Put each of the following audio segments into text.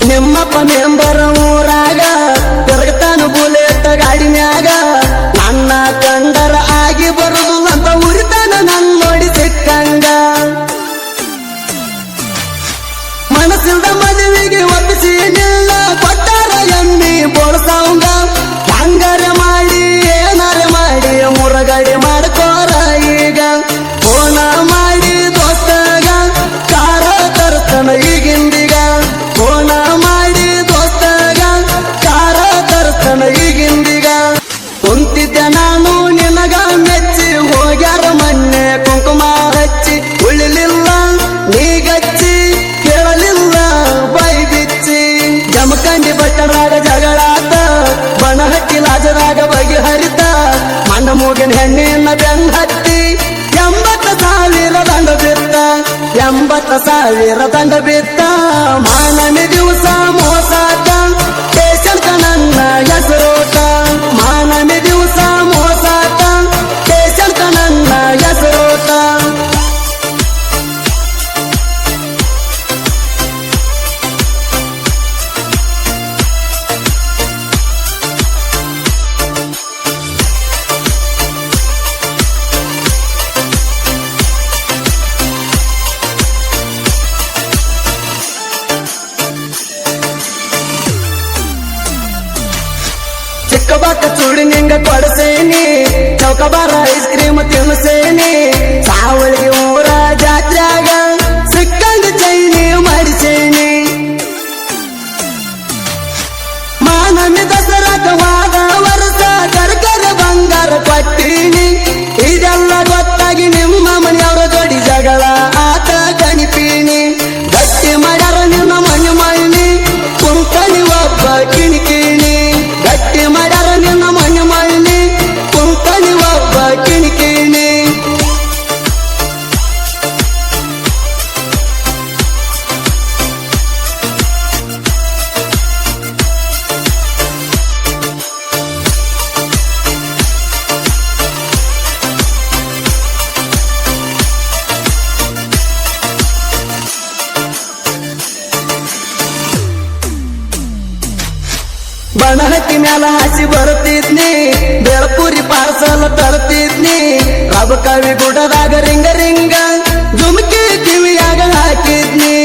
ನಿಮ್ಮಪ್ಪ ಮೆಂಬರ ಊರಾಗ ತಿರುಗತಾನ ಬುಲೆಟ್ ಗಾಡಿ ಮ್ಯಾಗ ನನ್ನ ಕಂಡರ ಆಗಿ ಬರುದು ಅಂತ ಉರಿತಾನ ನನ್ ನೋಡಿ ಸಿಕ್ಕಂಗ ಮನಸ್ಸಿಲ್ದ ಮದುವೆಗೆ ಒಪ್ಪಿಸಿ ನಿಲ್ಲ ಕೊಟ್ಟಾರ ಎಮ್ಮಿ ಬೋಳ್ಸವಂಗ ಹಂಗಾರೆ ಮಾಡಿ ಏನಾರೆ ಮಾಡಿ ಮುರಗಡೆ ಮಾಡ್ಕೋರ ಈಗ ಫೋನ ಮಾಡಿ ದೋಸ್ತಗ ಕಾರ ತರ್ತನ ಈಗಿಂದೀಗ ಫೋನ ಮಾಡಿ ದೋಸ್ತಗ ಕಾರ ತರ್ತನ ಈಗಿಂದೀಗ ಕುಂತಿದ್ದೆ ನಾನು ನಿನಗ ಮೆಚ್ಚಿ ಹೋಗ್ಯಾರ ಮೊನ್ನೆ ಕುಂಕುಮ ಹಚ್ಚಿ ಉಳಿಲಿಲ್ಲ ನೀಗಚ್ಚಿ ಕೇಳಲಿಲ್ಲ ಬೈ ಬಿಚ್ಚಿ ಜಮಖಂಡಿ ಬಟ್ಟರಾಗ ಜಗಳಾತ ಬಣ ಹಕ್ಕಿ ಲಾಜರಾಗ ಬಗೆಹರಿತ ಮಣ್ಣ ಮೂಗಿನ ಹೆಣ್ಣಿನ ಬೆನ್ನ ಹತ್ತಿ 80,000 ದಂಡ ಬಿತ್ತ 80,000 ದಂಡ ಬಿತ್ತ ಮಾನನಿ ದಿವಸ ಮೋಸಾಟ ಪೇಷಂಟ್ ನನ್ನ ಹೆಸರೋಟ ಮಾನನಿ ದಿವಸ ಮೋಸಾಟ ಪೇಷಂಟ್ ನನ್ನ ಹೆಸರೋಟ ಚಿಕ್ಕಬಾಕ ಚೂಡಿ ನಿಂಗ ಕೊಡಸೇನಿ ಚೌಕಬಾರ ಐಸ್ ಕ್ರೀಮ್ ತಿನ್ಸೇನಿ ಸಾವಳಿಗೆ ಊರ ಜಾತ್ರ್ಯಾಗ ಸಿಕ್ಕಂಗ ಚೈನಿ ಮಾಡಿಸೇನಿ ಮಾನನಿ ದಸರಾಕವಾದ ವರ್ಷ ಕರ್ಕರ ಬಂಗಾರ ಕೊಟ್ಟೀನಿ ಇದೆಲ್ಲ ಗೊತ್ತಾಗಿ ನಿಮ್ಮ ಮನೆಯವರ ಜೋಡಿ ಜಗಳ ಆತ ಕಣಿಪೀನಿ ಗಟ್ಟಿ ಮಾಡ್ಯಾರ ನಿನ್ನ ಮಣ್ಣು ಮಣ್ಣಿ ಕುಂಕಣಿ ಒಬ್ಬ ಕಿಣಿಕಿಣಿ ಗಟ್ಟಿ ಮಾಡ್ಯಾರ ನಿನ್ನ ಮಣ್ಣು ಮಣ್ಣಿ ಕುಂಕಣಿ ಒಬ್ಬ ಕಿಣಿಕಿಣಿ ಬಣ ಹಕ್ಕಿ ಮ್ಯಾಲ ಹಾಸಿ ಬರ್ತಿದ್ನಿ ಬೆಳಪುರಿ ಪಾರ್ಸಲ್ ತರ್ತಿದ್ನಿ ರಬ ಕವಿ ಗುಡದಾಗ ರಿಂಗ ರಿಂಗ ಜುಮ್ಕಿ ಕಿವಿಯಾಗ ಹಾಕಿದ್ನಿ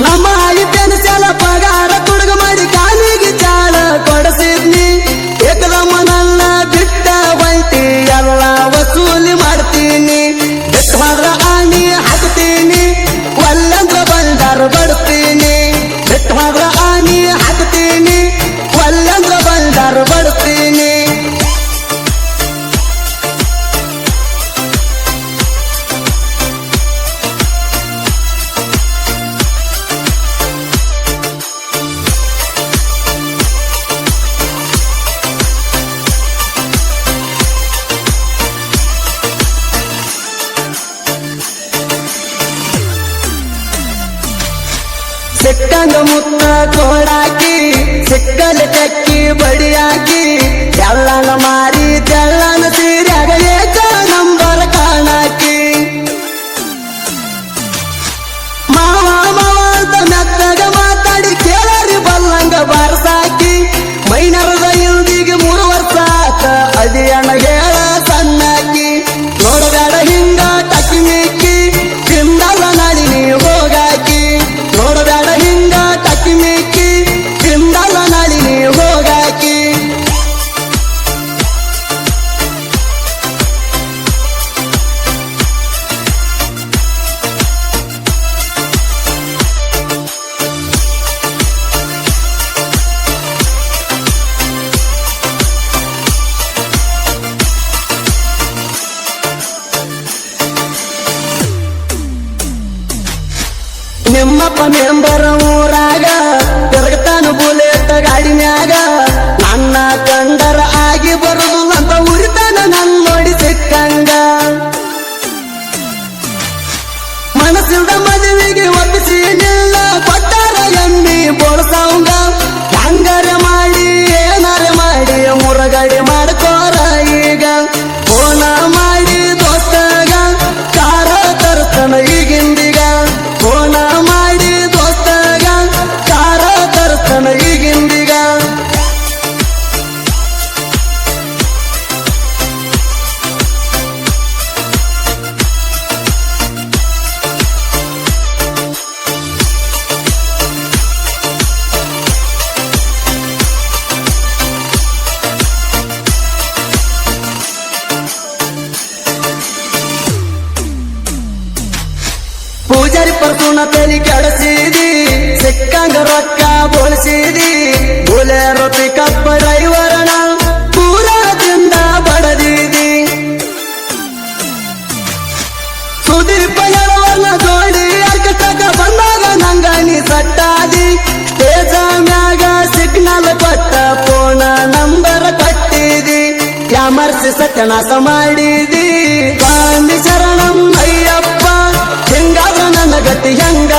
ನಮ್ಮ ಆಯಿತೇನ ಚಾಲ ಪಗಾರ ತುಡುಗ ಮಾಡಿ ಕಾಲಿಗೆ ಚಾಲ ಕೊಡಿಸಿದ್ನಿ ಏಕದಮ್ಮ ನನ್ನ ಬಿಟ್ಟ ಬಂಟಿ ಎಲ್ಲ ವಸೂಲಿ ಮಾಡ್ತೀನಿ ಬಿಟ್ಟು ಹೋದ್ರ ಆಣಿ ಹಾಕ್ತೀನಿ ಒಲ್ಲಂದ್ರ ಬಂದಾರ ಬಡ್ತೀನಿ ಬಿಟ್ಟು ಹೋದ್ರ ಆನಿ ಹಾಕ್ತೀನಿ ಒಲ್ಲಂದ್ರ ಬಂದಾರ ಬಡ್ತೀನಿ ಸಿಕ್ಕಂಗ ಮುತ್ತ ಕೋಡಾಕಿ ಸಿಕ್ಕಲ ಕಕ್ಕಿ ಬಡಿಯಾಕಿ ಎಲ್ಲನ ಮಾರಿ ತೆಳ್ಳನ ಸೀರ್ಯಾಗ ಏಕ ನಂಬರ್ ಕಾಣಾಕಿ ಮಾವ ಮಾವ ಅಂತ ಮೆತ್ತಗ ಮಾತಾಡಿ ಕೇಳರಿ ಬಲ್ಲಂಗ ಬಾರಸಾಕಿ ಮೈನರದ ಇಲ್ದಿಗೆ 3 ವರ್ಷ ಆತ ಅದಿಯಣ ಹೇಳ ಸಣ್ಣಾಕಿ ನೋಡಬೇಡ ಹಿಂಗ ಟಕ್ಕಿ ಮಿಕ್ಕಿ ತಿಂದಲ್ಲ ನಾಡಿ ನೀ ಹೋಗಾಕಿ ನೋಡಬೇಡ ಹಿಂಗ ಟಕ್ಕಿ ಮಿಕ್ಕಿ ತಿಂದಲ್ಲ ನಾಡಿ ನೀ ಹೋಗಾಕಿ ನಿಮ್ಮಪ್ಪ ಮೆಂಬರ ಊರಾಗ ತಿರುಗತಾನ ಬುಲೆಟ್ ಗಾಡಿ ಮ್ಯಾಗ ನನ್ನ ಕಂಡರ ಆಗಿ ಬರುದು ಅಂತ ಉರಿತಾನ ನನ್ ನೋಡಿ ಸಿಕ್ಕಂಗ ಮನಸ್ಸಿಲ್ದ ಮದುವೆಗೆ ಒಪ್ಪಿಸಿ ನಿಲ್ಲ ಕೊಟ್ಟಾರ ಎಮ್ಮಿ ಬೋಳ್ಸವಂಗ ಹಂಗಾರೆ ಮಾಡಿ ಏನಾರೆ ಮಾಡಿ ಮುರಗಡೆ ಮಾಡ್ಕೋರ ಈಗ ಫೋನ ಮಾಡಿ ದೋಸ್ತಗ ಕಾರ ತರ್ತನ ಈಗಿಂದೀಗ ಫೋನ ಮಾಡಿ ತಲೆ ಕೆಡಿಸಿದಿ ಸಿಕ್ಕಂಗ ರೊಕ್ಕ ಬೋಳಿಸಿದಿ ಬುಲೆರೋ ಪಿಕಪ್ ಡ್ರೈವರ್ನ ಪೂರದಿಂದ ಬಡದಿದಿ ಸುದೀಪ ಎಳವರ್ನ ಜೋಡಿ ಅರ್ಕಟಕ ಬಂದಾಗ ನಂಗ ನೀ ಸಟ್ಟಾದಿ ಸ್ಟೇಜ ಮ್ಯಾಗ ಸಿಗ್ನಲ್ ಕೊಟ್ಟ ಫೋನ ನಂಬರ್ ಕಟ್ಟಿದಿ ಯಾಮರ್ಸಿ ಸತ್ಯನಾಶ ಮಾಡಿದಿ ಗಾಂಧಿ ಶರಣಂ ಅಯ್ಯಪ್ಪ ಹೆಂಗಾದ್ರ ನನ್ನ ಗತಿ ಹೆಂಗ